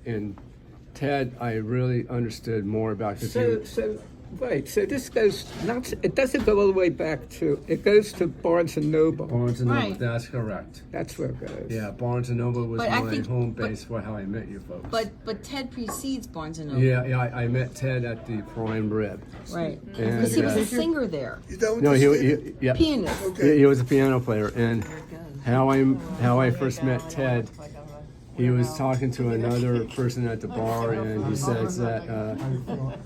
and Ted, I really understood more about because So this goes not. It doesn't go all the way back to. It goes to Barnes and Noble. Barnes and Noble. Right. That's correct. That's where it goes. Yeah, Barnes and Noble was But I my think- home base for how I met you folks. But Ted precedes Barnes and Noble. yeah, I met Ted at the Prime Rib. Right. And, Because he was a singer there. You done with No, this? yeah. Pianist. He was a piano player, and how I first met Ted, he was talking to another person at the bar, and he says that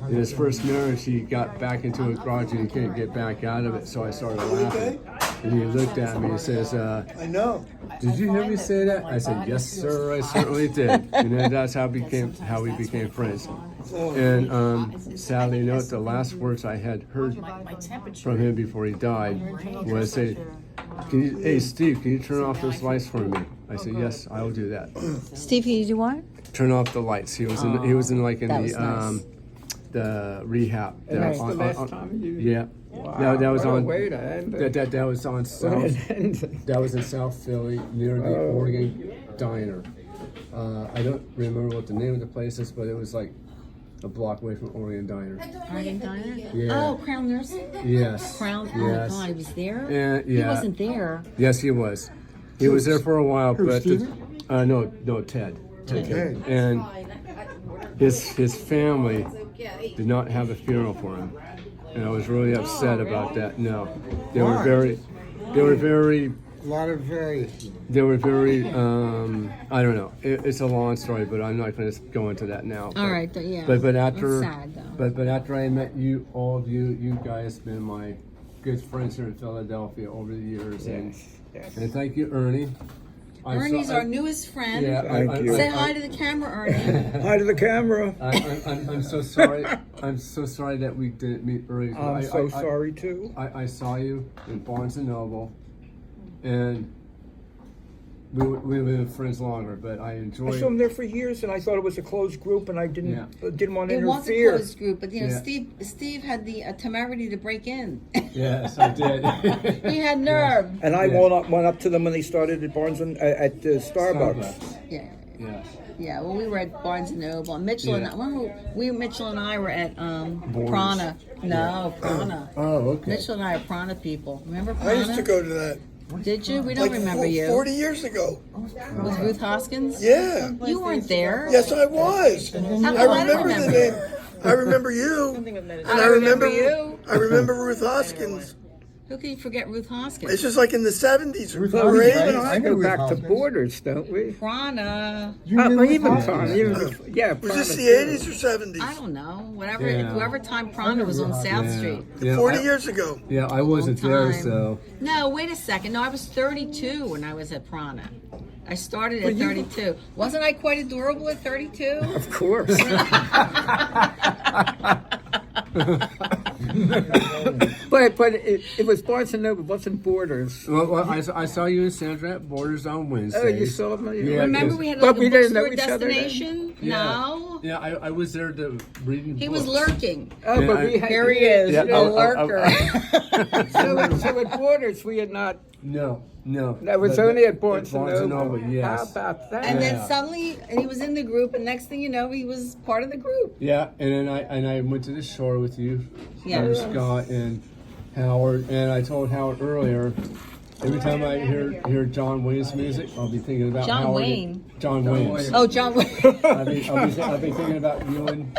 in his first marriage he got back into a garage and he couldn't get back out of it. So I started laughing, and he looked at me and says, I know. "Did you hear me say that?" I said, "Yes, sir, I certainly did." And then that's how we became friends. And sadly enough, the last words I had heard from him before he died was, "Hey, Steve, can you turn off those lights for me?" I said, "Yes, I will do that." Steve, you do what? Turn off the lights. He was in That was the nice. the rehab. And that's On- the last on- time you. Yeah. Wow, that was what a on. way to end it. That was on South. That was in South Philly near the Oregon Diner. I don't remember what the name of the place is, but it was like a block away from Oregon Diner. Oregon Diner? Yeah. Oh, Crown Nursing? Yes. Crown. Oh Yes. my God, he was there. And, He yeah. wasn't there. Yes, he was. He was there for a while, but no, Ted. Okay. And his family did not have a funeral for him, and I was really upset about that. No, they were very. A lot of very. They were very. I don't know. It's a long story, but I'm not going to go into that now. All right, yeah. But after. It's sad, though. But after I met you, all of you guys been my good friends here in Philadelphia over the years, and thank you, Ernie. Ernie's our newest friend. Yeah, Thank you. Say hi to the camera, Ernie. Hi to the camera. I'm so sorry. I'm so sorry that we didn't meet earlier. I'm so sorry too. I saw you in Barnes and Noble, and we've been friends longer. But I I enjoyed. saw him there for years, and I thought it was a closed group, and I didn't want to It was a interfere. closed group, but Yeah. Steve had the temerity to break in. Yes, I did. He had nerve. And I Yeah. went up to them when they started at Barnes and at Starbucks. Yeah. Yeah. Yeah, well, we were at Barnes and Noble. And Mitchell and Yeah. Mitchell and I were at Prana. No, Prana. Oh, okay. Mitchell and I are Prana people. Remember I Prana? used to go to that. Did you? We don't Like remember you. 40 years ago. Was Ruth Hoskins? Yeah. You weren't there. Yes, I was. How I come I don't remember the name. I remember you. And I remember you. I remember Ruth Hoskins. Who can you forget Ruth Hoskins? It's just like in the 70s or Well, we 80s. I go back to Borders, don't we? Prana. Even Prana. Yeah, Was this the Prana, 80s or 70s? I don't know. Whatever. Yeah. Whoever time Prana was on South Street. Yeah, 40 I- years ago. Yeah, I wasn't there, time. so. No, wait a second. No, I was 32 when I was at Prana. I started at 32. Wasn't I quite adorable at 32? Of course. but it was Barnes and Noble. It wasn't Borders. Well, I saw you and Sandra at Borders on Wednesday. Oh, you saw me. Yeah, Remember yes. we had But like a we didn't know bookstore each other then? destination? Yeah. No. Yeah, I was there to reading. He was books. lurking. Oh, Yeah, but we had. Here he is, Yeah, a oh, lurker. So at Borders, we had not. No. That was But- only at Barnes and Barnes and Noble. Noble, yes. How about that? And Yeah. then suddenly he was in the group, and next thing you know, he was part of the group. Yeah, and then I went to the shore with you, Yeah. Scott and Howard, and I told Howard earlier. Every time I hear John Wayne's music, I'll be thinking about John Howard. Wayne? John Wayne. Oh, John Wayne. I'll be thinking about you and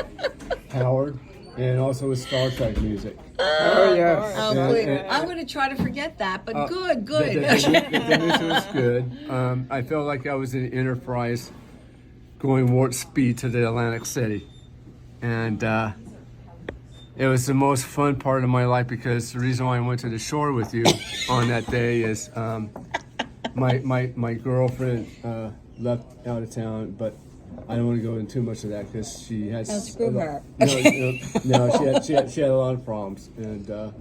Howard, and also with Star Trek music. Oh yes. Oh, Yeah, please. and- I'm going to try to forget that, but good. The music was good. I felt like I was in Enterprise, going warp speed to the Atlantic City, and it was the most fun part of my life because the reason why I went to the shore with you on that day is my girlfriend left out of town, but I don't want to go into too much of that because she has. Oh, screw her. No, she had a lot of problems, and All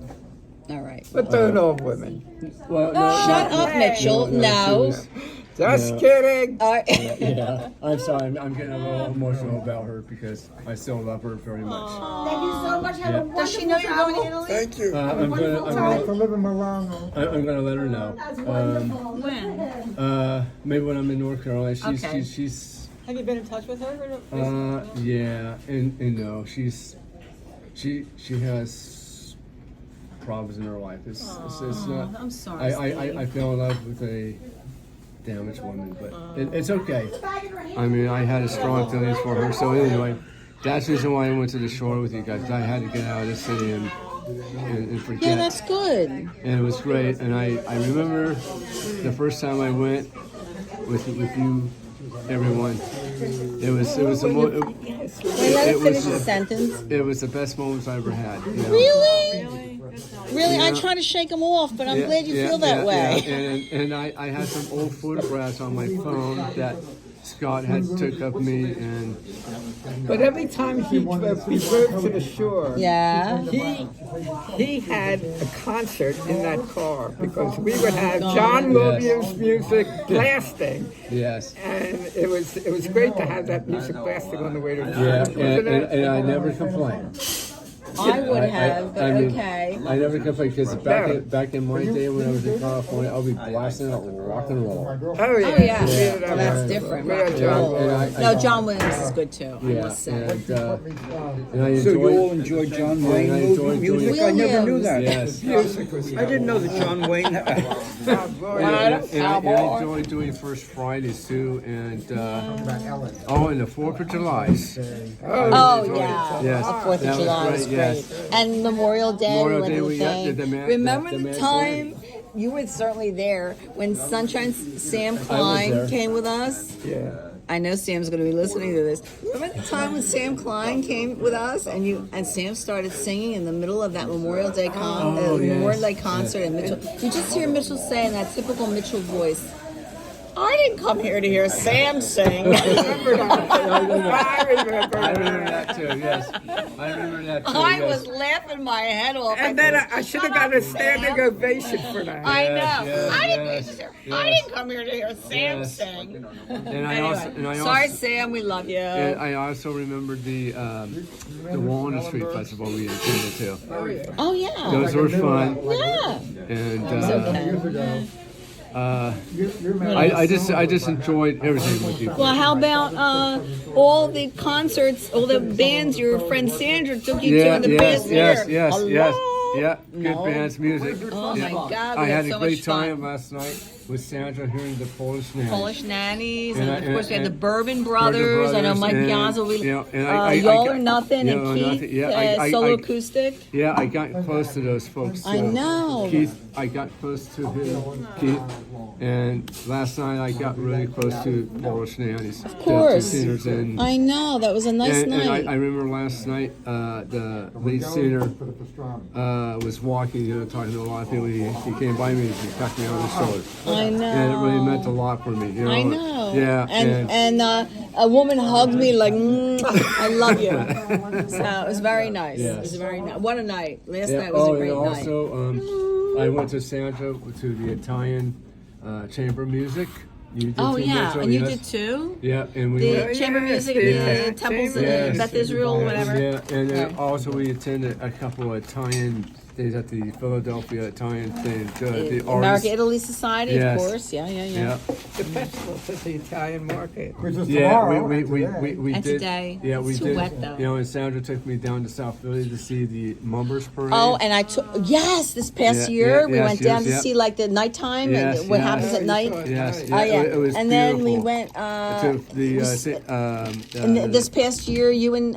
right. But don't all women. well, Shut up, Mitchell. she No. was- Just Yeah. kidding. Yeah, I'm sorry. I'm getting a little emotional about her because I still love her very much. Thank you so much. Have a wonderful Does she know you're going to Italy? Thank you. I'm gonna let her know. When? Maybe when I'm in North Carolina. Okay. She's Have you been in touch with her? Yeah, and no, she has problems in her life. It's not. I'm sorry. I fell in love with a damaged woman, but it's okay. I mean, I had a strong feelings for her. So anyway, that's the reason why I went to the shore with you guys. I had to get out of the city and forget. Yeah, that's good. And it was great. And I remember the first time I went with you, everyone. It was the Wait, let us finish the sentence. it was the best moments I ever had. You know? Really? Really? Yeah. I try to shake them off, but I'm Yeah, glad you yeah, feel that yeah, way. yeah. And I had some old photographs on my phone that Scott had took of me, and But every time we drove to the shore, Yeah. he had a concert in that car because we would have John Williams music blasting, yes, and it was great to have that music blasting on the way to the yeah, church, wasn't it? and I never complained. I would have, but I mean, okay. I never complained because back in my day when I was in California, I'll be blasting out rock and roll. Oh Oh yeah, yeah, well, that's different. Yeah, Rock and John roll. Williams. No, John Williams is good too. I Yeah, must say. and I So enjoyed. you all enjoy John Wayne I enjoyed music? doing- I never knew that. Yes. I didn't know that John Wayne. And I enjoy doing First Fridays too, and and the 4th of July. Oh yeah, Yes. the 4th That of was July was great, great. yes. And Memorial Day, Memorial we Day, went to we the got thing. the man- Remember the the man- time? You were certainly there when Sunshine Sam there. Klein came with us. Yeah. I know Sam's going to be listening to this. Remember the time when Sam Klein came with us, and Sam started singing in the middle of that Memorial Day yes. Memorial Day concert, and Mitchell. You just hear Mitchell say in that typical Mitchell voice, "I didn't come here to hear Sam sing." I remember that. I remember that too. Yes, I remember that too. I yes. was laughing my head off. And then I should have got a standing ovation for that. I know. Yes, I didn't. yes, I yes. didn't come here to hear Sam Yes. sing. And I Anyway, also, sorry, Sam. We love you. and I also remember the Walnut Street Festival we attended too. Oh yeah. Those were fun, Yeah. and Okay. I just enjoyed everything with you. Well, how about all the concerts, all the bands your friend Sandra took you to in the past year? yes, Hello? yeah. Good No. bands, music. Oh Yeah. my God, I we had had a so great much fun. time last night with Sandra hearing the Polish Nanny. Polish Nannies, and, And of course we had the and- Bourbon Brothers. I know Mike and, Piazza. We, you know, and I Y'all got- or Nothing, you and know, Keith, Nothing. Yeah, solo I- acoustic. Yeah, I got close to those folks. I know. Keith, I got close to him, Keith, and last night I got really close to Polish Nannies. Of course. The singers and. I know, that was a nice And night. I remember last night, the lead singer was walking, talking to a lot of people. He came by me and he tapped me on the shoulder. I know. And it really meant a lot for me. I know. Yeah. And a woman hugged me like, I love you. So it was very nice. Yes. It was very nice. What a night. Last Yeah. night was a And great night. also, I went to Sandra to the Italian chamber music. You did Oh too, yeah, Mitchell, and you yes. did too? Yeah, and we The went. chamber yes, music at yes. the temples in Yes. Beth Israel, whatever. Yeah, and then Yeah. also we attended a couple of Italian days at the Philadelphia Italian thing. The America artists. Italy Society, Yes. of course. Yeah. Yeah, The festivals at the Italian market. yeah, we And did. today. Yeah, we It's too did. wet, though. You know, and Sandra took me down to South Philly to see the Mumbers Parade. Oh, and I took this past Yeah, year yeah, we yes, went down yes, to yeah. see like the nighttime Yes, and what yes. happens at night. Yes, Oh yeah, it was and then we beautiful. went. to the And this past year, you and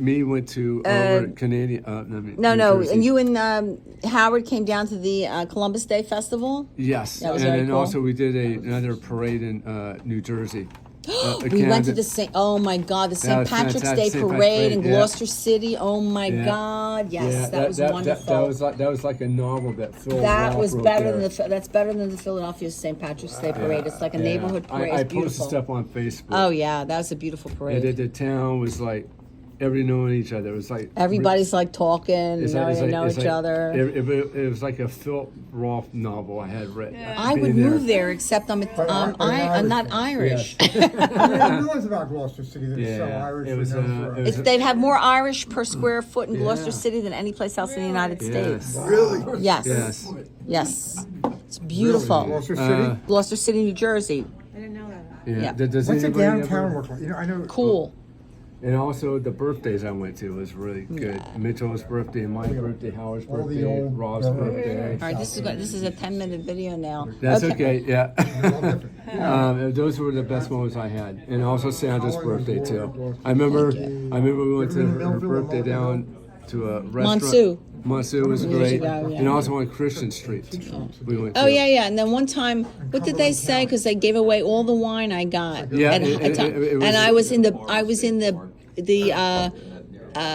me went to over Canadian. no, New Jersey. and you and Howard came down to the Columbus Day Festival. Yes, That was and very then cool. also we did another parade in New Jersey. We went to the St. Oh my God, the St. was Patrick's Day fantastic. St. parade in Patrick's, yeah. Gloucester City. Oh my Yeah. God, yes, Yeah, that was wonderful. That was like a novel that Phil That Roth was wrote better there. than that's better than the Philadelphia St. Patrick's Day parade. It's like a neighborhood parade. I It's posted beautiful. stuff on Facebook. Oh yeah, that was a beautiful parade. And the town was like everybody knowing each other. It was like Everybody's like talking, it's knowing like- they know it's each like- other. It was like a Phil Roth novel I had read. I would move there, except I'm not Irish. I realize about Gloucester City that it's so Yeah, Irish. it was. renowned for- It's, they have more Irish per square foot in Gloucester Yeah. City than any place else in the United Yes. States. Really? Yes. Yes. Yes. It's beautiful. Gloucester City? Gloucester City, New Jersey. I didn't know that. Yeah. Does What's the anybody downtown ever- look like? You know, I know. Cool. And also the birthdays I went to was really good. Mitchell's birthday, my birthday, Howard's birthday, Rob's birthday. All right, this is a 10-minute video now. That's okay. Yeah. Those were the best moments I had, and also Sandra's birthday too. I remember we went to her birthday down to a restaurant. Monsu. Monsu was Years great, ago, yeah. and also on Christian Street. We went. Oh to. yeah. And then one time, what did they say? Because they gave away all the wine I got. Yeah, at it a time. was- And I was in the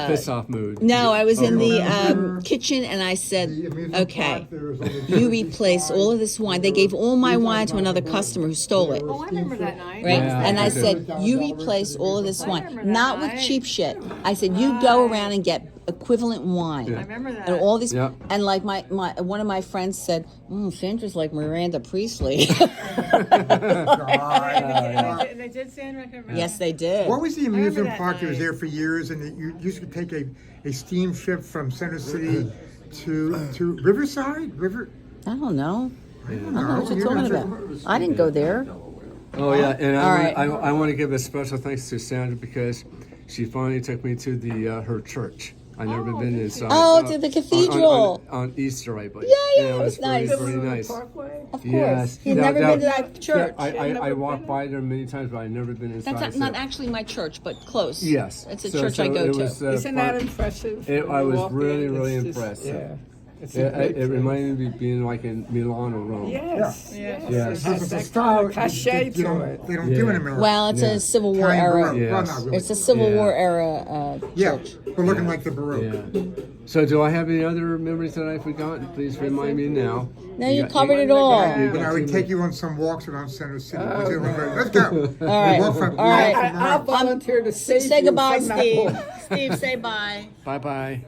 Piss off mood. no, I was in the kitchen, and I said, okay, you replace all of this wine. They gave all my wine to another customer who stole it. Oh, I remember that night. Right? Yeah, And I I said, do. you replace all of this wine. remember Not that with night. cheap shit. I said, you go around and get equivalent wine. I remember that. And all these, Yeah. and like my one of my friends said, Sandra's like Miranda Priestley. And they did Sandra. I can remember. Yes, they did. What was the remember amusement that park that was night. there for years, and that you used to take a steamship from Center City to Riverside? I don't know. I don't know what You you're talking know, about. I didn't go there. Oh yeah, and All right. I want to give a special thanks to Sandra because she finally took me to the her church. I never been inside. Oh, to the cathedral. on Easter, I believe. Yeah, And it was nice. Very nice. Of course. Yes. He'd never been to that church. I walked by there many times, but I never been inside. That's not actually my church, but close. Yes. It's a So- church so I go it to. was, Isn't that fun. impressive? I was Walk really, in, really it's just- impressed. Yeah. It's a It great reminded me of being like in Milan or Rome. Yes. Yes. Yes. It has It's a that style cachet you to don't, it. they don't do Yeah. anymore. Well, it's a Civil War era. Yes. Well, not really. It's a Civil Yeah. War era Yeah, church. but looking like the Baroque. Yeah. So, do I have any other memories that I've forgotten? Please remind me now. No, you got- covered it all. you When got I would two take you on some walks around Center City. Oh, Let's go. All right. Walk from- All right. walk from I'll around. volunteer to save Say you goodbye, from that Steve. book. Steve, say bye. Bye bye.